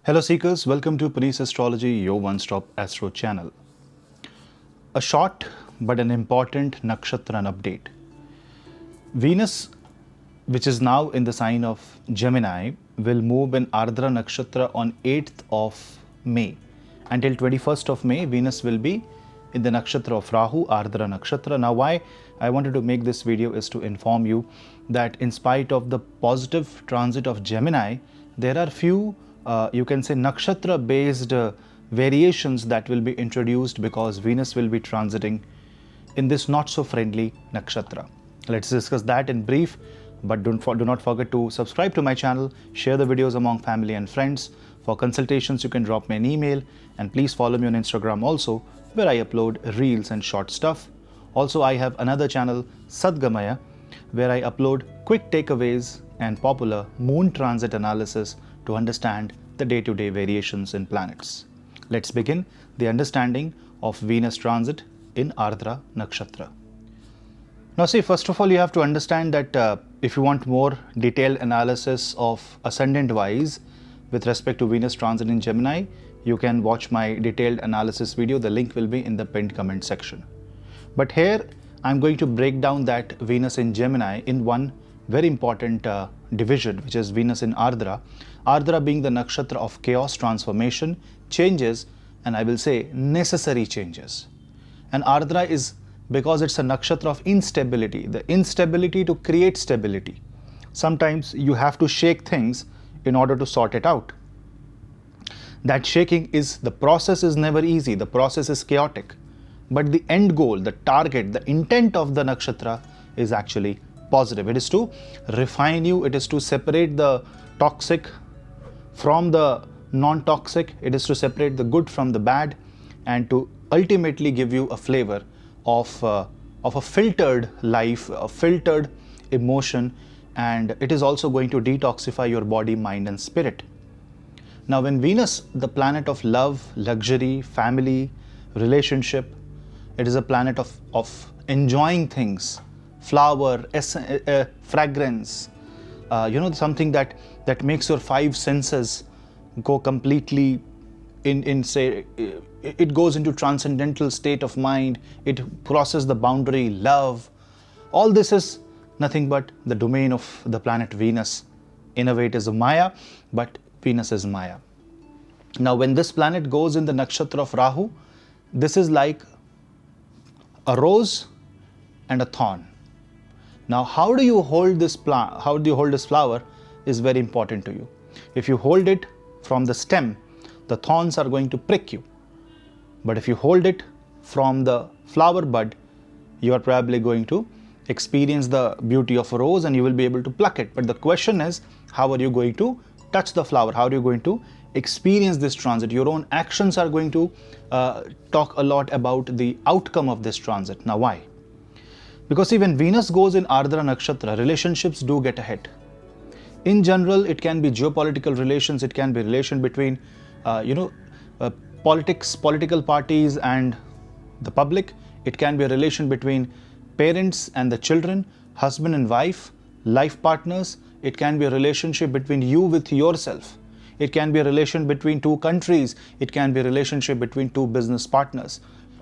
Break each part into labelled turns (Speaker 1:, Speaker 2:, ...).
Speaker 1: Hello Seekers, welcome to Punneit Astrology, your one-stop astro channel. A short but an important nakshatra update. Venus, which is now in the sign of Gemini, will move in Ardra Nakshatra on 8th of May. Until 21st of May, Venus will be in the nakshatra of Rahu, Ardra Nakshatra. Now, why I wanted to make this video is to inform you that in spite of the positive transit of Gemini, there are few you can say nakshatra based variations that will be introduced because Venus will be transiting in this not so friendly nakshatra. Let's discuss that in brief, but do not forget to subscribe to my channel, share the videos among family and friends. For consultations you can drop me an email, and please follow me on Instagram also, where I upload reels and short stuff. Also, I have another channel, Sadgamaya, where I upload quick takeaways and popular moon transit analysis to understand the day-to-day variations in planets. Let's begin the understanding of Venus transit in Ardra Nakshatra. Now see, first of all, you have to understand that if you want more detailed analysis of ascendant-wise with respect to Venus transit in Gemini, you can watch my detailed analysis video. The link will be in the pinned comment section. But here, I'm going to break down that Venus in Gemini in one very important division, which is Venus in Ardra. Ardra being the nakshatra of chaos, transformation, changes, and I will say necessary changes. And Ardra is because it's a nakshatra of instability, the instability to create stability. Sometimes you have to shake things in order to sort it out. That shaking is, the process is never easy, the process is chaotic. But the end goal, the target, the intent of the nakshatra is actually positive. It is to refine you, it is to separate the toxic from the non-toxic, it is to separate the good from the bad, and to ultimately give you a flavor of a filtered life, a filtered emotion, and it is also going to detoxify your body, mind and spirit. Now when Venus, the planet of love, luxury, family, relationship, it is a planet of enjoying things, flower, fragrance, something that makes your five senses go completely it goes into transcendental state of mind, it crosses the boundary, love. All this is nothing but the domain of the planet Venus. In a way it is a Maya, but Venus is Maya. Now when this planet goes in the nakshatra of Rahu, this is like a rose and a thorn. Now, how do you hold this flower is very important to you. If you hold it from the stem, the thorns are going to prick you. But if you hold it from the flower bud, you are probably going to experience the beauty of a rose and you will be able to pluck it. But the question is, how are you going to touch the flower? How are you going to experience this transit? Your own actions are going to talk a lot about the outcome of this transit. Now, why? Because see, when Venus goes in Ardra Nakshatra, relationships do get a hit. In general, it can be geopolitical relations, it can be relation between, political parties and the public. It can be a relation between parents and the children, husband and wife, life partners. It can be a relationship between you with yourself. It can be a relation between two countries. It can be a relationship between two business partners.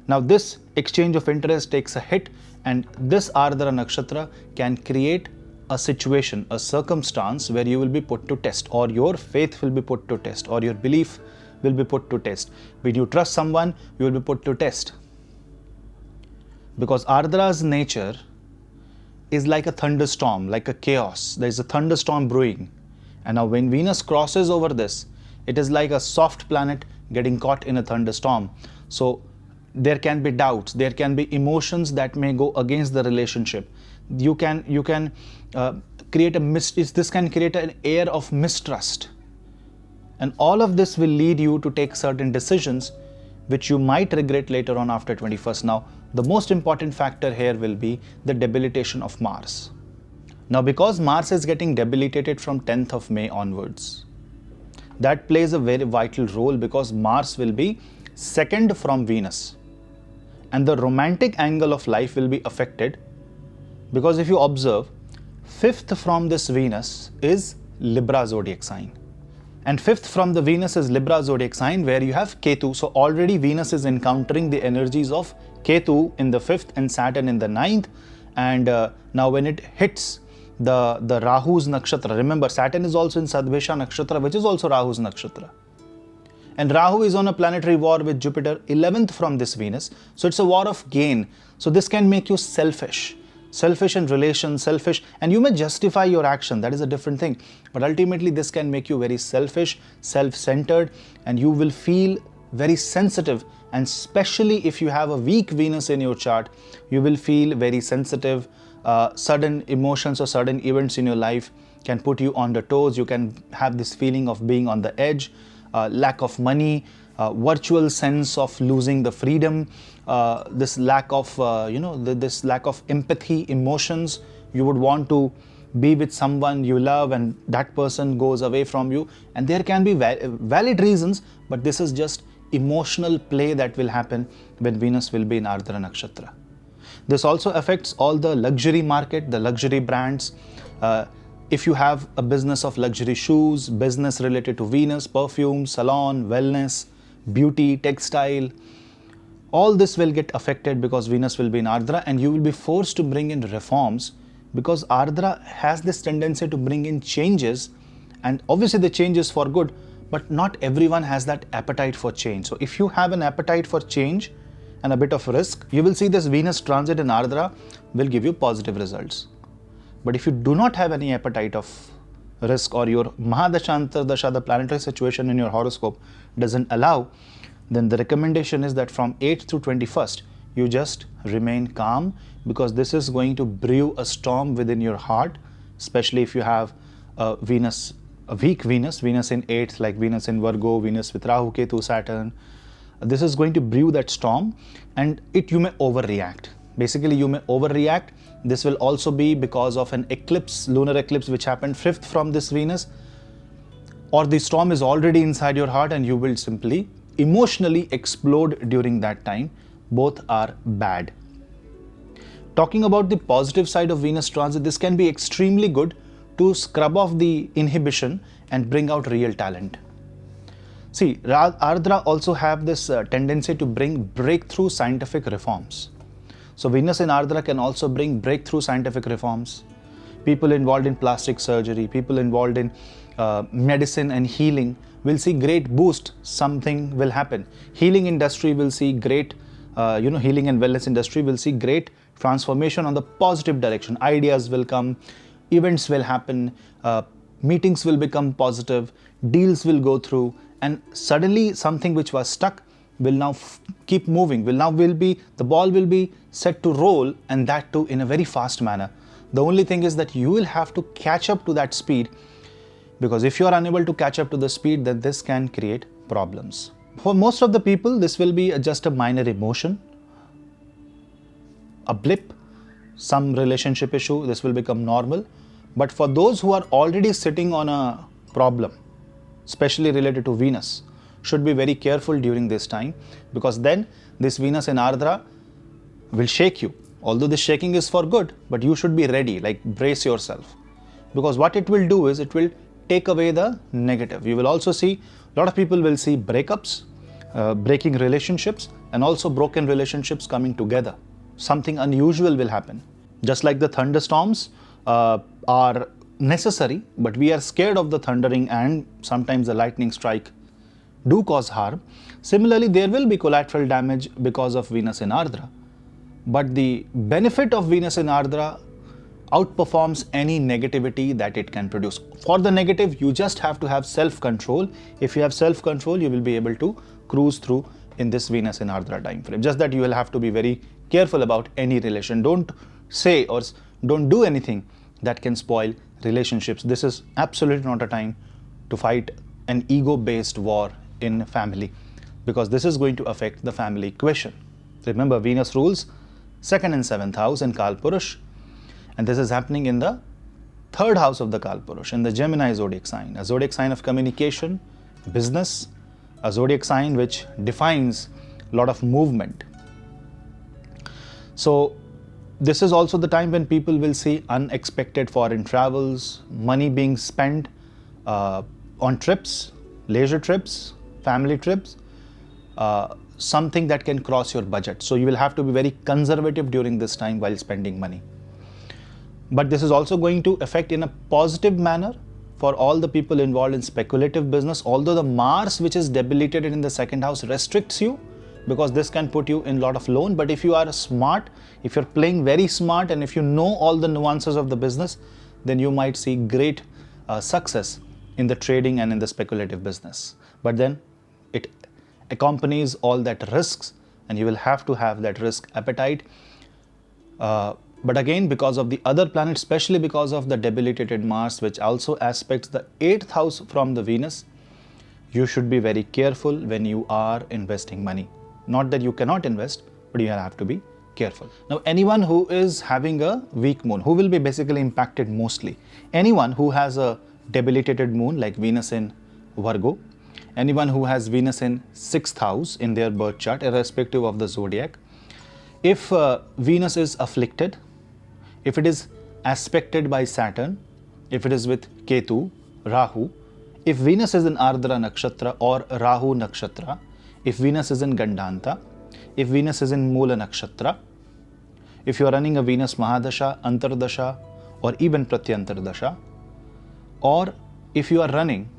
Speaker 1: Now this exchange of interest takes a hit, and this Ardra Nakshatra can create a situation, a circumstance where you will be put to test, or your faith will be put to test, or your belief will be put to test. When you trust someone, you will be put to test. Because Ardra's nature is like a thunderstorm, like a chaos. There is a thunderstorm brewing. And now when Venus crosses over this, it is like a soft planet getting caught in a thunderstorm. So there can be doubts, there can be emotions that may go against the relationship. You can create this can create an air of mistrust. And all of this will lead you to take certain decisions which you might regret later on after 21st. Now, the most important factor here will be the debilitation of Mars. Now, because Mars is getting debilitated from 10th of May onwards, that plays a very vital role because Mars will be second from Venus. And the romantic angle of life will be affected because if you observe, fifth from this Venus is Libra zodiac sign. And fifth from the Venus is Libra zodiac sign, where you have Ketu. So already Venus is encountering the energies of Ketu in the fifth and Saturn in the ninth. And now when it hits the Rahu's nakshatra, remember Saturn is also in Sadvesha nakshatra, which is also Rahu's nakshatra. And Rahu is on a planetary war with Jupiter, 11th from this Venus. So it's a war of gain. So this can make you selfish in relations, selfish, and you may justify your action. That is a different thing. But ultimately, this can make you very selfish, self-centered, and you will feel very sensitive. And especially if you have a weak Venus in your chart, you will feel very sensitive. Sudden emotions or sudden events in your life can put you on the toes. You can have this feeling of being on the edge, lack of money, virtual sense of losing the freedom, this lack of this lack of empathy, emotions. You would want to be with someone you love and that person goes away from you, and there can be valid reasons, but this is just emotional play that will happen when Venus will be in Ardra Nakshatra. This also affects all the luxury market, the luxury brands. If you have a business of luxury shoes, business related to Venus, perfume, salon, wellness, beauty, textile, all this will get affected because Venus will be in Ardra, and you will be forced to bring in reforms because Ardra has this tendency to bring in changes, and obviously the change is for good, but not everyone has that appetite for change. So if you have an appetite for change and a bit of risk, you will see this Venus transit in Ardra will give you positive results. But if you do not have any appetite of risk, or your Mahadasha, Antardasha, the planetary situation in your horoscope doesn't allow, then the recommendation is that from 8th to 21st, you just remain calm, because this is going to brew a storm within your heart, especially if you have a weak Venus in 8th, like Venus in Virgo, Venus with Rahu, Ketu, Saturn. This is going to brew that storm, and you may overreact. Basically, you may overreact. This will also be because of an eclipse, lunar eclipse, which happened 5th from this Venus, or the storm is already inside your heart and you will simply emotionally explode during that time. Both are bad. Talking about the positive side of Venus transit, this can be extremely good to scrub off the inhibition and bring out real talent. See, Ardra also have this tendency to bring breakthrough scientific reforms. So Venus in Ardra can also bring breakthrough scientific reforms. People involved in plastic surgery, people involved in medicine and healing will see great boost. Something will happen. Healing industry will see great, healing and wellness industry will see great transformation on the positive direction. Ideas will come, events will happen, meetings will become positive, deals will go through, and suddenly something which was stuck will now keep moving, the ball will be set to roll, and that too in a very fast manner. The only thing is that you will have to catch up to that speed, because if you are unable to catch up to the speed, then this can create problems. For most of the people, this will be just a minor emotion, a blip, some relationship issue. This will become normal. But for those who are already sitting on a problem, especially related to Venus, should be very careful during this time, because then this Venus in Ardra will shake you. Although this shaking is for good, but you should be ready, like brace yourself, because what it will do is it will take away the negative. You will also see, a lot of people will see breakups, breaking relationships, and also broken relationships coming together. Something unusual will happen. Just like the thunderstorms are necessary, but we are scared of the thundering, and sometimes the lightning strike do cause harm. Similarly, there will be collateral damage because of Venus in Ardra. But the benefit of Venus in Ardra outperforms any negativity that it can produce. For the negative, you just have to have self-control. If you have self-control, you will be able to cruise through in this Venus in Ardra time frame. Just that you will have to be very careful about any relation. Don't say or don't do anything that can spoil relationships. This is absolutely not a time to fight an ego-based war in family, because this is going to affect the family equation. Remember, Venus rules 2nd and 7th house in Kalpurush, and this is happening in the 3rd house of the Kalpurush, in the Gemini zodiac sign, a zodiac sign of communication, business, a zodiac sign which defines a lot of movement. So this is also the time when people will see unexpected foreign travels, money being spent, on trips, leisure trips, family trips, something that can cross your budget. So you will have to be very conservative during this time while spending money. But this is also going to affect in a positive manner for all the people involved in speculative business, although the Mars, which is debilitated in the second house, restricts you, because this can put you in a lot of loan. But if you are smart, if you're playing very smart, and if you know all the nuances of the business, then you might see great success in the trading and in the speculative business. But then it accompanies all that risks, and you will have to have that risk appetite. But again, because of the other planets, especially because of the debilitated Mars, which also aspects the 8th house from the Venus, you should be very careful when you are investing money. Not that you cannot invest, but you have to be careful. Now, anyone who is having a weak moon, who will be basically impacted mostly? Anyone who has a debilitated moon like Venus in Virgo, anyone who has Venus in 6th house in their birth chart, irrespective of the zodiac. If Venus is afflicted, if it is aspected by Saturn, if it is with Ketu, Rahu, if Venus is in Ardra Nakshatra or Rahu Nakshatra, if Venus is in Gandanta, if Venus is in Mula Nakshatra, if you are running a Venus Mahadasha, Antardasha, or even Pratyantardasha, or if you are running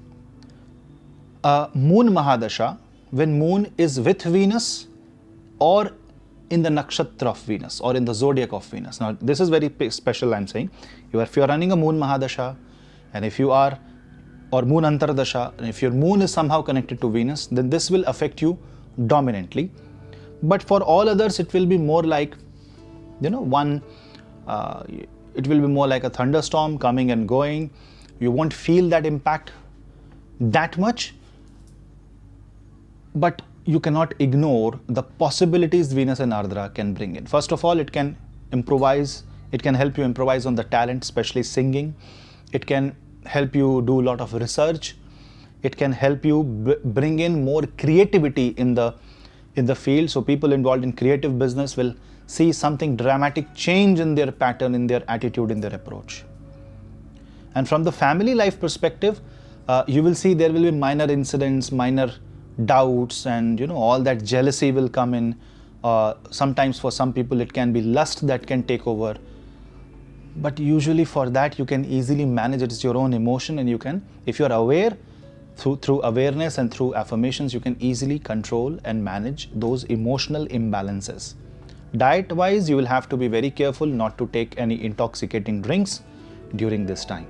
Speaker 1: a Moon Mahadasha, when Moon is with Venus or in the nakshatra of Venus or in the zodiac of Venus. Now, this is very special, I'm saying. If you are running a Moon Mahadasha, and if you are, or Moon Antardasha, and if your Moon is somehow connected to Venus, then this will affect you dominantly. But for all others, it will be more like, it will be more like a thunderstorm coming and going. You won't feel that impact that much, but you cannot ignore the possibilities Venus and Ardra can bring in. First of all, it can improvise. It can help you improvise on the talent, especially singing. It can help you do a lot of research. It can help you bring in more creativity in the field. So people involved in creative business will see something dramatic change in their pattern, in their attitude, in their approach. And from the family life perspective, you will see there will be minor incidents, minor doubts, and all that jealousy will come in. Sometimes for some people it can be lust that can take over, but usually for that you can easily manage it. It's your own emotion, and you can, if you are aware, through awareness and through affirmations, you can easily control and manage those emotional imbalances. Diet wise, you will have to be very careful not to take any intoxicating drinks during this time.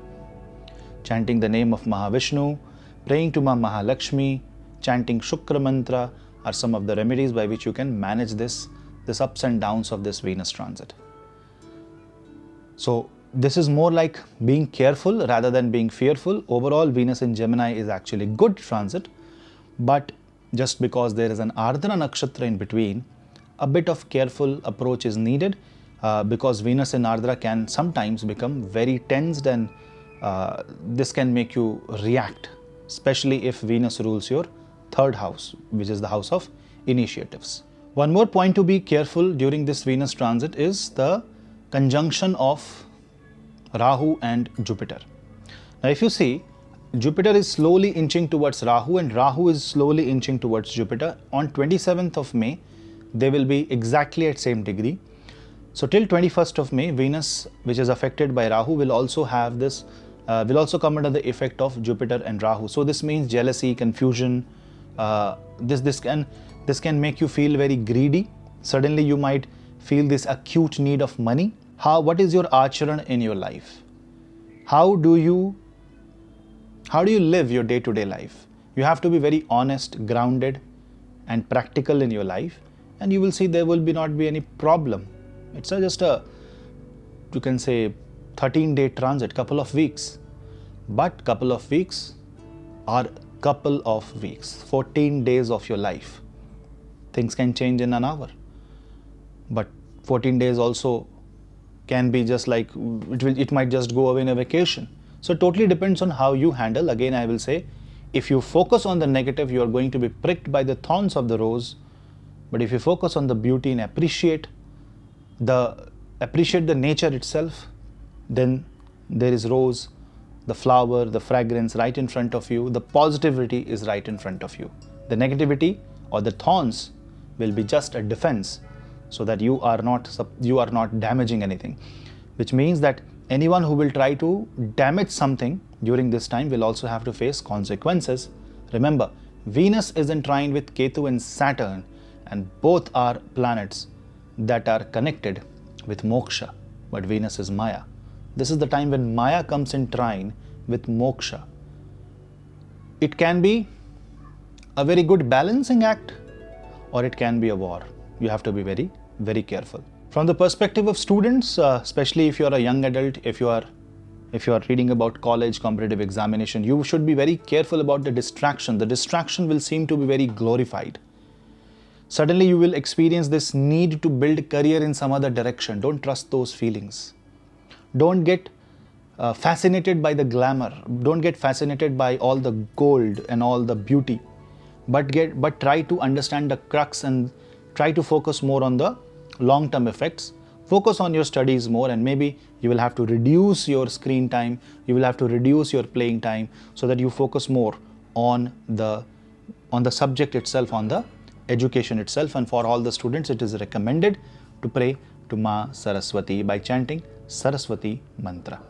Speaker 1: Chanting the name of Mahavishnu, praying to Ma Mahalakshmi, chanting Shukra mantra are some of the remedies by which you can manage this ups and downs of this Venus transit. So this is more like being careful rather than being fearful. Overall, Venus in Gemini is actually good transit, but just because there is an Ardra Nakshatra in between, a bit of careful approach is needed, because Venus in Ardra can sometimes become very tensed, and this can make you react, especially if Venus rules your 3rd house, which is the house of initiatives. One more point to be careful during this Venus transit is the conjunction of Rahu and Jupiter. Now, if you see, Jupiter is slowly inching towards Rahu, and Rahu is slowly inching towards Jupiter. On 27th of May, they will be exactly at same degree. So till 21st of May, Venus, which is affected by Rahu, will also have this, will also come under the effect of Jupiter and Rahu. So this means jealousy, confusion. This can make you feel very greedy. Suddenly you might feel this acute need of money. What is your acharan in your life? How do you live your day-to-day life? You have to be very honest, grounded, and practical in your life, and you will see there will not be any problem. It's just you can say 13-day transit, couple of weeks. But couple of weeks are couple of weeks, 14 days of your life. Things can change in an hour. But 14 days also can be just like, it might just go away in a vacation. So it totally depends on how you handle. Again, I will say, if you focus on the negative, you are going to be pricked by the thorns of the rose. But if you focus on the beauty and appreciate the nature itself, then there is rose the flower, the fragrance right in front of you. The positivity is right in front of you. The negativity or the thorns will be just a defense, so that you are not damaging anything. Which means that anyone who will try to damage something during this time will also have to face consequences. Remember, Venus is in trine with Ketu and Saturn, and both are planets that are connected with moksha, but Venus is Maya. This is the time when Maya comes in trine with moksha. It can be a very good balancing act, or it can be a war. You have to be very, very careful. From the perspective of students, especially if you are a young adult, if you are reading about college competitive examination, you should be very careful about the distraction. The distraction will seem to be very glorified. Suddenly you will experience this need to build career in some other direction. Don't trust those feelings. Don't get fascinated by the glamour. Don't get fascinated by all the gold and all the beauty. But try to understand the crux and try to focus more on the long-term effects. Focus on your studies more, and maybe you will have to reduce your screen time. You will have to reduce your playing time, so that you focus more on the subject itself, on the education itself. And for all the students, it is recommended to pray to Ma Saraswati by chanting Saraswati mantra.